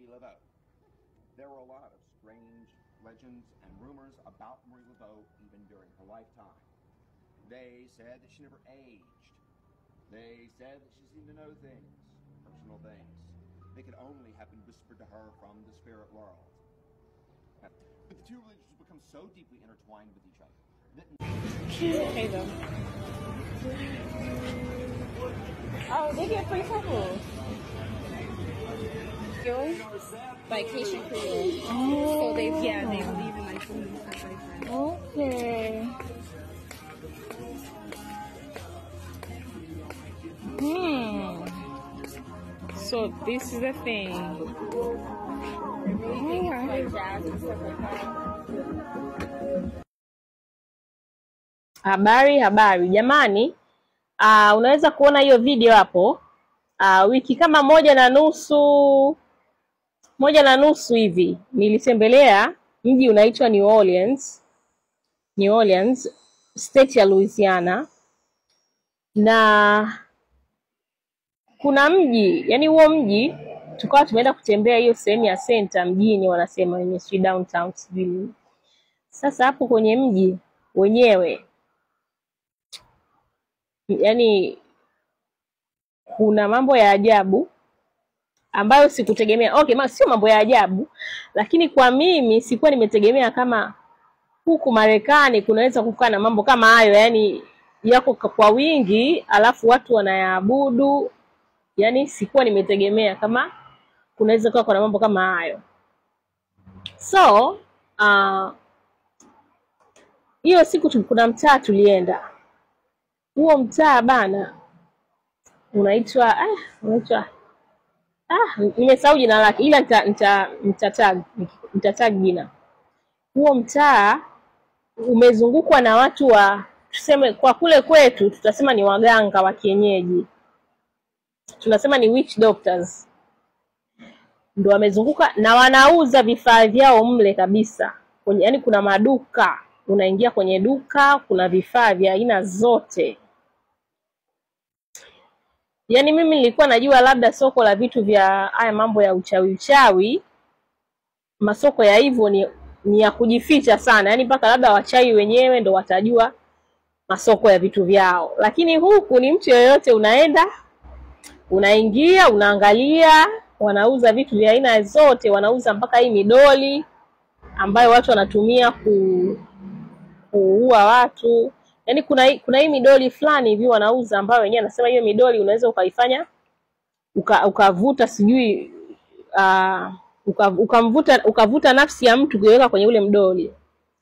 Laveau. There were a lot of strange legends and rumors about Marie Laveau even during her lifetime. They said that she never aged. They said that she seemed to know things, personal things, that could only have been whispered to her from the spirit world. But the two religions become so deeply intertwined with each other that... Hey though. Oh, they get free samples. Yours? Vacation Creole. Oh. So they believe in like food and stuff like that. Okay. So this is the thing. Like jazz and stuff like that. Habari jamani. Unaweza kuona hiyo video hapo. Wiki kama moja na nusu hivi nilitembelea mji unaitwa New Orleans, state ya Louisiana. Na kuna mji, yani huo mji tukawa tumeenda kutembea hiyo sehemu ya center mjini, wanasema yenye downtown sijui. Sasa hapo kwenye mji wenyewe yani kuna mambo ya ajabu ambayo sikutegemea. Okay, sio mambo ya ajabu, lakini kwa mimi sikuwa nimetegemea kama huku Marekani kunaweza kukaa na mambo kama hayo, yani yako kwa wingi alafu watu wanayaabudu. Yani sikuwa nimetegemea kama kunaweza kuwa kuna mambo kama hayo. So hiyo siku kuna mtaa tulienda. Huo mtaa bana unaitwa nimesahau jina lake, ila nitatag jina. Huo mtaa umezungukwa na watu wa, tuseme kwa kule kwetu tutasema ni waganga wa kienyeji, tunasema ni witch doctors. Ndio wamezunguka na wanauza vifaa vyao mle kabisa. Yani kuna maduka, unaingia kwenye duka, kuna vifaa vya aina zote. Yani mimi nilikuwa najua labda soko la vitu vya haya mambo ya uchawi, masoko ya hivyo ni ya kujificha sana. Yani mpaka labda wachawi wenyewe ndo watajua masoko ya vitu vyao. Lakini huku ni mtu yoyote unaenda, unaingia, unaangalia, wanauza vitu vya aina zote, wanauza mpaka hii midoli ambayo watu wanatumia kuua watu. Yani kuna hii midoli fulani hivi wanauza ambayo wenyewe anasema hiyo midoli unaweza ukaifanya ukavuta sijui ukavuta nafsi ya mtu kuiweka kwenye ule mdoli.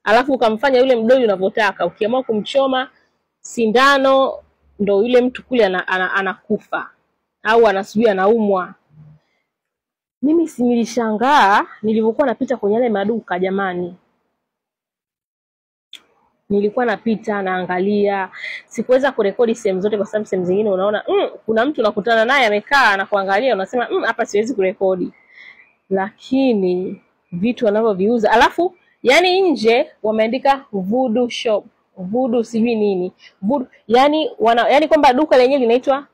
Alafu ukamfanya yule mdoli unavyotaka. Ukiamua kumchoma sindano ndo yule mtu kule anakufa au anasubiri anaumwa. Mimi nilishangaa nilivyokuwa napita kwenye yale maduka jamani. Nilikuwa napita naangalia, sikuweza kurekodi sehemu zote kwa sababu sehemu zingine unaona kuna mtu unakutana naye amekaa na kuangalia, unasema hapa siwezi kurekodi. Lakini vitu wanavyoviuza, alafu yani nje wameandika voodoo shop, voodoo sijui nini, voodoo, yani kwamba duka lenyewe linaitwa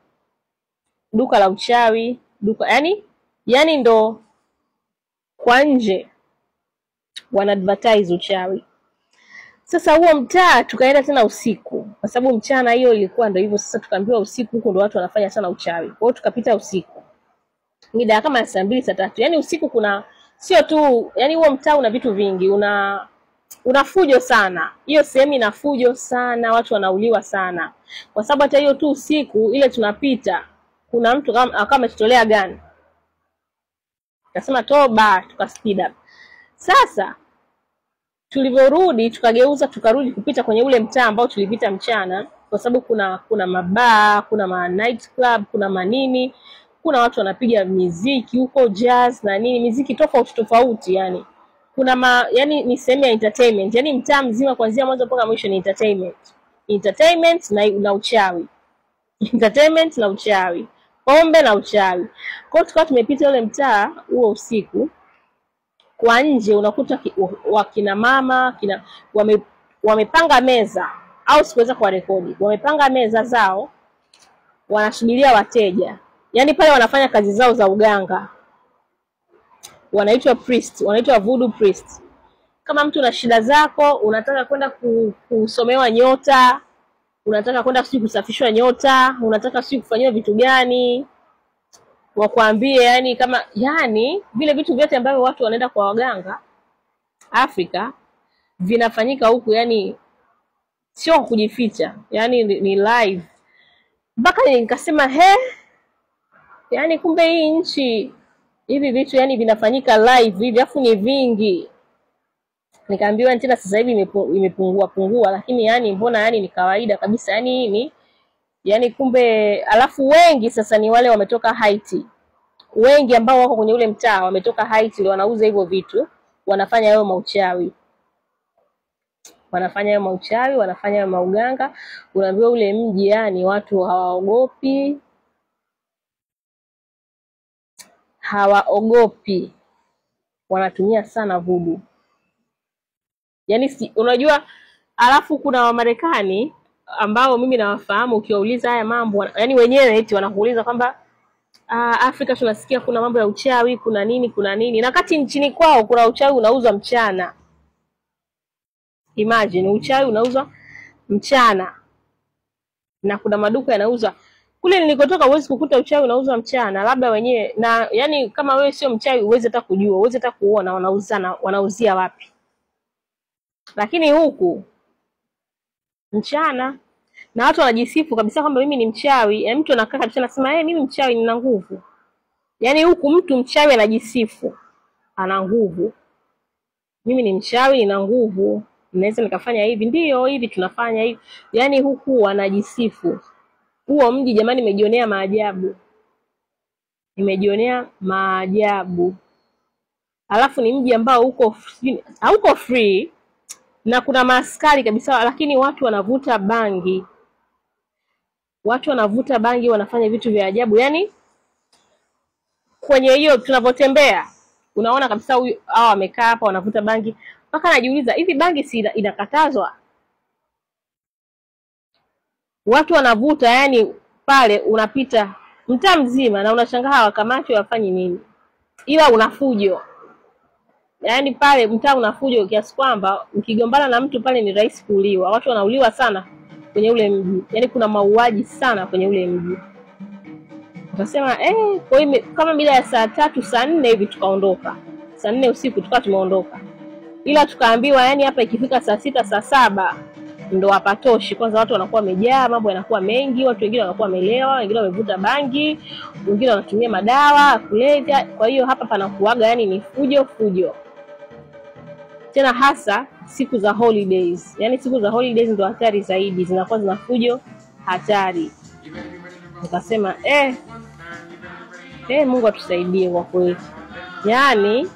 duka la uchawi, duka yani ndo kwa nje wana advertise uchawi. Sasa huo mtaa tukaenda tena usiku, kwa sababu mchana hiyo ilikuwa ndio hivyo. Sasa tukaambiwa usiku huko ndio watu wanafanya sana uchawi. Kwa hiyo tukapita usiku. Mida kama saa 2 saa 3. Yani usiku kuna sio tu, yani huo mtaa una vitu vingi, una fujo sana. Hiyo sehemu ina fujo sana, watu wanauliwa sana. Kwa sababu hata hiyo tu usiku ile tunapita, kuna mtu kama ametutolea gani. Akasema toba, tukaspeed up. Sasa tulivyorudi tukageuza tukarudi kupita kwenye ule mtaa ambao tulipita mchana, kwa sababu kuna mabaa, kuna ma night club, kuna manini, kuna watu wanapiga muziki huko, jazz na nini, muziki tofauti yani. Yani ni sehemu ya entertainment. Yani mtaa mzima kuanzia mwanzo mpaka mwisho ni entertainment na uchawi. Entertainment na uchawi. Pombe na uchawi. Kwa hiyo tukawa tumepita ule mtaa huo usiku. Kwa nje unakuta wakina mama wamepanga meza, au sikuweza kwa rekodi, wamepanga meza zao wanasubiria wateja. Yani pale wanafanya kazi zao za uganga. wanaitwa priest, wanaitwa voodoo priest. Kama mtu na shida zako, unataka kwenda kusomewa nyota, unataka kwenda kusafishwa nyota, unataka kufanywa vitu gani, wakwambie yani kama yani vile vitu vyote ambavyo watu wanaenda kwa waganga Afrika vinafanyika huku, yani sio kujificha, yani ni live. Mpaka nikasema yani kumbe hii nchi hivi vitu yani vinafanyika live hivi, afu ni vingi. Nikaambiwa tena sasa hivi imepungua, lakini yani mbona yani ni kawaida kabisa yani yani kumbe. Alafu wengi sasa ni wale wametoka Haiti, wengi ambao wako kwenye ule mtaa wametoka Haiti, ndio wanauza hivyo vitu, wanafanya hayo mauchawi, wanafanya hayo mauganga. Unaambiwa ule mji yani watu hawaogopi, wanatumia sana voodoo. Yani unajua, alafu kuna Wamarekani ambao mimi nawafahamu, ukiwauliza haya mambo yani wenyewe eti wanakuuliza kwamba Afrika tunasikia kuna mambo ya uchawi, kuna nini, na kati nchini kwao kuna uchawi unauzwa mchana. Imagine, uchawi unauzwa mchana na kuna maduka yanauzwa. Kule nilikotoka huwezi kukuta uchawi unauzwa mchana, labda wenyewe, na yani kama wewe sio mchawi huwezi hata kujua, huwezi hata kuona wanauzia wapi. Lakini huku mchana, na watu wanajisifu kabisa kwamba mimi ni mchawi. Mtu anakaa kabisa anasema mimi mchawi, nina nguvu. Yani huku mtu mchawi anajisifu, ana nguvu. Mimi ni mchawi, nina nguvu, naweza nikafanya hivi, ndio hivi tunafanya hivi. Yani huku wanajisifu. Huo mji jamani, nimejionea maajabu. Alafu ni mji ambao hauko free, na kuna maaskari kabisa, lakini watu wanavuta bangi. Wanafanya vitu vya ajabu. Yani kwenye hiyo tunavotembea unaona kabisa hao wamekaa hapa wanavuta bangi. Mpaka najiuliza, hivi bangi si inakatazwa? Watu wanavuta, yani pale unapita mtaa mzima na unashangaa hawakamati wafanyi nini, ila unafujo. Yani pale mtaa unafujo kiasi kwamba ukigombana na mtu pale ni rahisi kuuliwa. Watu wanauliwa sana kwenye ule mji. Yani kuna mauaji sana kwenye ule mji. Tukasema kwa hiyo kama bila ya saa 3 saa 4 hivi tukaondoka. Saa 4 usiku tukawa tumeondoka. Ila tukaambiwa yani hapa ikifika saa 6 saa 7 ndo hapatoshi. Kwanza watu wanakuwa wamejaa, mambo yanakuwa mengi, watu wengine wanakuwa wamelewa, wengine wamevuta bangi, wengine wanatumia madawa kulevya. Kwa hiyo hapa panakuaga yani ni fujo. Tena hasa siku za holidays. Yani siku za holidays ndo hatari zaidi, zinakuwa zina fujo hatari. Nikasema Mungu atusaidie kwa kweli. Yani